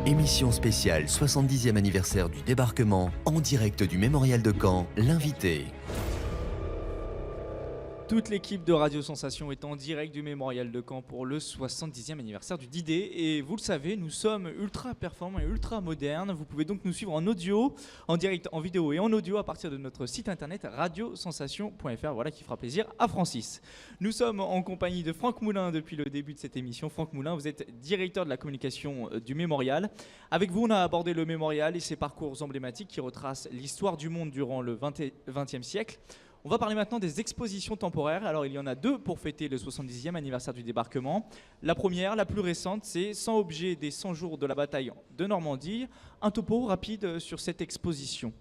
Émission spéciale 70e anniversaire du débarquement, en direct du mémorial de Caen, l'invité. Toute l'équipe de Radio Sensation est en direct du mémorial de Caen pour le 70e anniversaire du D-Day. Et vous le savez, nous sommes ultra performants et ultra modernes. Vous pouvez donc nous suivre en audio, en direct, en vidéo et en audio à partir de notre site internet radiosensation.fr. Voilà qui fera plaisir à Francis. Nous sommes en compagnie de Franck Moulin depuis le début de cette émission. Franck Moulin, vous êtes directeur de la communication du mémorial. Avec vous, on a abordé le mémorial et ses parcours emblématiques qui retracent l'histoire du monde durant le XXe siècle. On va parler maintenant des expositions temporaires. Alors il y en a deux pour fêter le 70e anniversaire du débarquement. La première, la plus récente, c'est 100 objets des 100 jours de la bataille de Normandie. Un topo rapide sur cette exposition.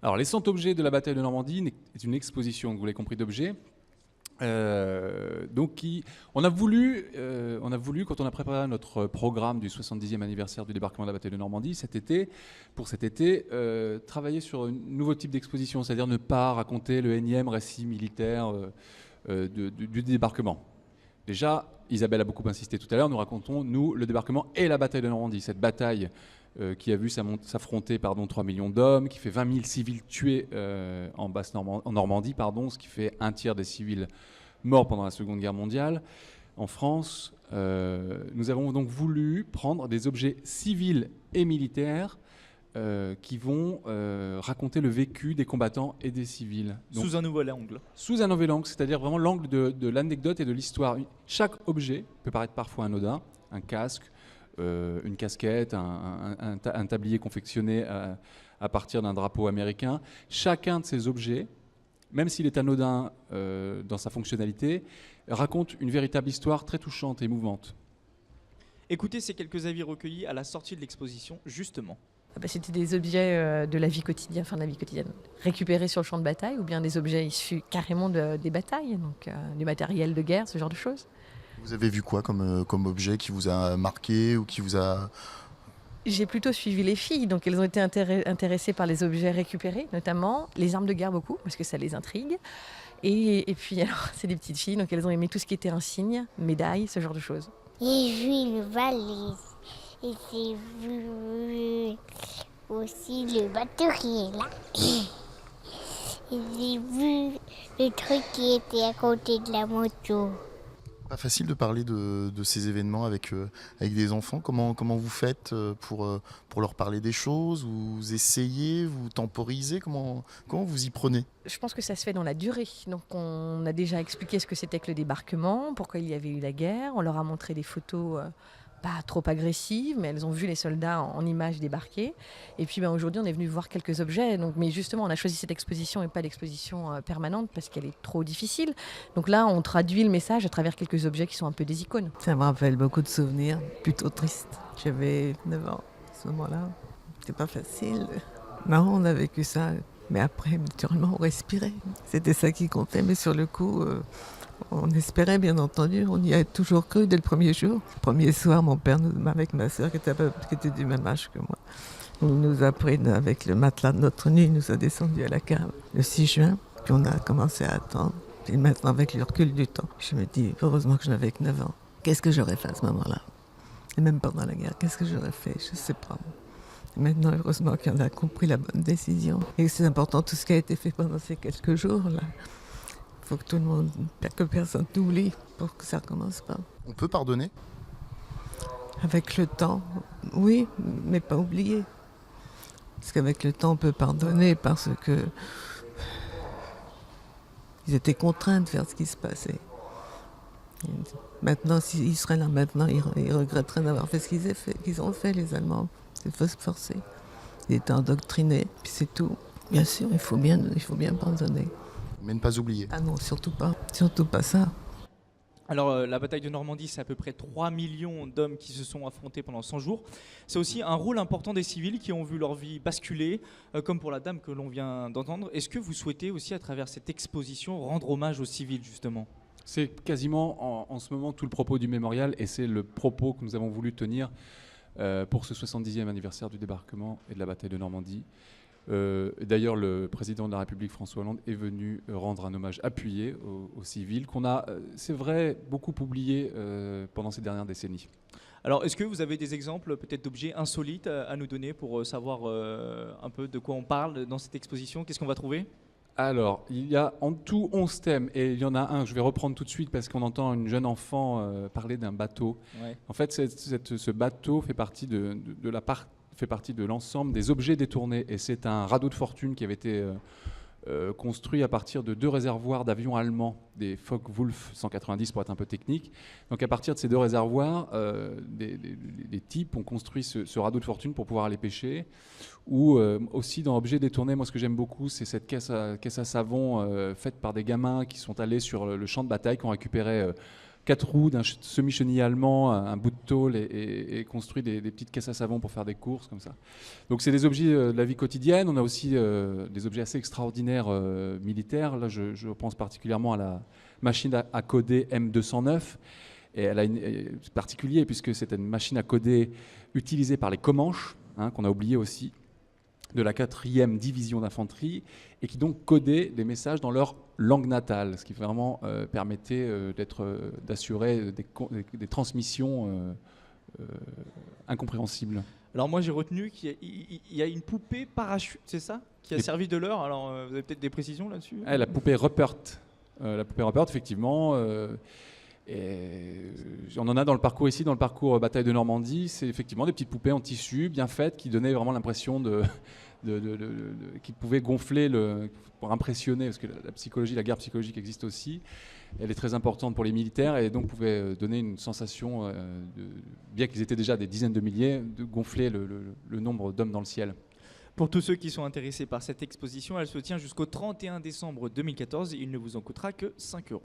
Alors les 100 objets de la bataille de Normandie est une exposition, vous l'avez compris, d'objets. On a voulu, quand on a préparé notre programme du 70e anniversaire du débarquement de la bataille de Normandie pour cet été, travailler sur un nouveau type d'exposition, c'est-à-dire ne pas raconter le énième récit militaire du débarquement. Déjà, Isabelle a beaucoup insisté tout à l'heure, nous racontons, nous, le débarquement et la bataille de Normandie, cette bataille qui a vu s'affronter 3 millions d'hommes, qui fait 20 000 civils tués en Normandie, ce qui fait un tiers des civils morts pendant la Seconde Guerre mondiale. En France, nous avons donc voulu prendre des objets civils et militaires qui vont raconter le vécu des combattants et des civils. Donc, sous un nouvel angle. Sous un nouvel angle, c'est-à-dire vraiment l'angle de l'anecdote et de l'histoire. Chaque objet peut paraître parfois anodin, un casque, une casquette, un tablier confectionné à partir d'un drapeau américain. Chacun de ces objets, même s'il est anodin dans sa fonctionnalité, raconte une véritable histoire très touchante et émouvante. Écoutez ces quelques avis recueillis à la sortie de l'exposition, justement. C'était des objets de la vie quotidienne, récupérés sur le champ de bataille, ou bien des objets issus carrément des batailles, donc du matériel de guerre, ce genre de choses. Vous avez vu quoi comme objet qui vous a marqué ou qui vous a... J'ai plutôt suivi les filles, donc elles ont été intéressées par les objets récupérés, notamment les armes de guerre beaucoup, parce que ça les intrigue. Et puis alors, c'est des petites filles, donc elles ont aimé tout ce qui était insignes, médailles, ce genre de choses. J'ai vu une valise et j'ai vu aussi le bateau qui est là. Et j'ai vu le truc qui était à côté de la moto. Pas facile de parler de ces événements avec des enfants. Comment vous faites pour leur parler des choses? Vous essayez, vous temporisez? Comment vous y prenez? Je pense que ça se fait dans la durée. Donc on a déjà expliqué ce que c'était que le débarquement, pourquoi il y avait eu la guerre. On leur a montré des photos pas trop agressives, mais elles ont vu les soldats en images débarquer. Et puis aujourd'hui, on est venu voir quelques objets. Mais justement, on a choisi cette exposition et pas l'exposition permanente parce qu'elle est trop difficile. Donc là, on traduit le message à travers quelques objets qui sont un peu des icônes. Ça me rappelle beaucoup de souvenirs, plutôt tristes. J'avais 9 ans à ce moment-là. C'était pas facile. Non, on a vécu ça. Mais après, naturellement, on respirait. C'était ça qui comptait. Mais sur le coup... on espérait, bien entendu, on y a toujours cru dès le premier jour. Le premier soir, mon père, avec ma soeur qui était du même âge que moi, il nous a pris avec le matelas de notre nuit, il nous a descendu à la cave le 6 juin, puis on a commencé à attendre. Et maintenant, avec le recul du temps, je me dis, heureusement que je n'avais que 9 ans. Qu'est-ce que j'aurais fait à ce moment-là? Et même pendant la guerre, qu'est-ce que j'aurais fait? Je ne sais pas. Maintenant, heureusement qu'on a compris la bonne décision. Et c'est important tout ce qui a été fait pendant ces quelques jours-là. Il faut que tout le monde, que personne n'oublie pour que ça ne recommence pas. On peut pardonner? Avec le temps, oui, mais pas oublier. Parce qu'avec le temps, on peut pardonner parce que ils étaient contraints de faire ce qui se passait. Maintenant, s'ils seraient là maintenant, ils regretteraient d'avoir fait ce qu'ils ont fait, les Allemands. C'est forcé. Ils étaient endoctrinés, puis c'est tout. Bien sûr, il faut bien pardonner. Mais ne pas oublier. Ah non, surtout pas ça. Alors la bataille de Normandie, c'est à peu près 3 millions d'hommes qui se sont affrontés pendant 100 jours. C'est aussi un rôle important des civils qui ont vu leur vie basculer, comme pour la dame que l'on vient d'entendre. Est-ce que vous souhaitez aussi, à travers cette exposition, rendre hommage aux civils, justement ? C'est quasiment en ce moment tout le propos du mémorial, et c'est le propos que nous avons voulu tenir pour ce 70e anniversaire du débarquement et de la bataille de Normandie. D'ailleurs, le président de la République, François Hollande, est venu rendre un hommage appuyé aux civils qu'on a, c'est vrai, beaucoup oublié pendant ces dernières décennies. Alors, est-ce que vous avez des exemples peut-être d'objets insolites à nous donner pour savoir un peu de quoi on parle dans cette exposition? Qu'est-ce qu'on va trouver? Alors, il y a en tout 11 thèmes, et il y en a un que je vais reprendre tout de suite parce qu'on entend une jeune enfant parler d'un bateau. Ouais. En fait, ce bateau fait partie fait partie de l'ensemble des objets détournés, et c'est un radeau de fortune qui avait été construit à partir de 2 réservoirs d'avions allemands, des Focke-Wulf 190 pour être un peu technique. Donc à partir de ces 2 réservoirs, des types ont construit ce radeau de fortune pour pouvoir aller pêcher. Ou aussi dans objets détournés, moi ce que j'aime beaucoup, c'est cette caisse à savon faite par des gamins qui sont allés sur le champ de bataille, qui ont récupéré 4 roues d'un semi-chenille allemand, un bout de tôle et construit des petites caisses à savon pour faire des courses comme ça. Donc c'est des objets de la vie quotidienne. On a aussi des objets assez extraordinaires militaires. Là je pense particulièrement à la machine à coder M209. Et c'est particulier puisque c'était une machine à coder utilisée par les Comanches, qu'on a oublié aussi, de la 4e division d'infanterie, et qui donc codait des messages dans leur langue natale, ce qui vraiment permettait d'assurer des transmissions incompréhensibles. Alors moi j'ai retenu qu'il y a une poupée parachute, c'est ça? Qui a servi de leurre. Alors vous avez peut-être des précisions là-dessus? La poupée Ruppert. La poupée Ruppert, effectivement. On en a dans le parcours ici, dans le parcours Bataille de Normandie. C'est effectivement des petites poupées en tissu bien faites qui donnaient vraiment l'impression qu'ils pouvaient gonfler pour impressionner, parce que la guerre psychologique existe aussi. Elle est très importante pour les militaires et donc pouvait donner une sensation, bien qu'ils étaient déjà des dizaines de milliers, de gonfler le nombre d'hommes dans le ciel. Pour tous ceux qui sont intéressés par cette exposition, elle se tient jusqu'au 31 décembre 2014 et il ne vous en coûtera que 5 €.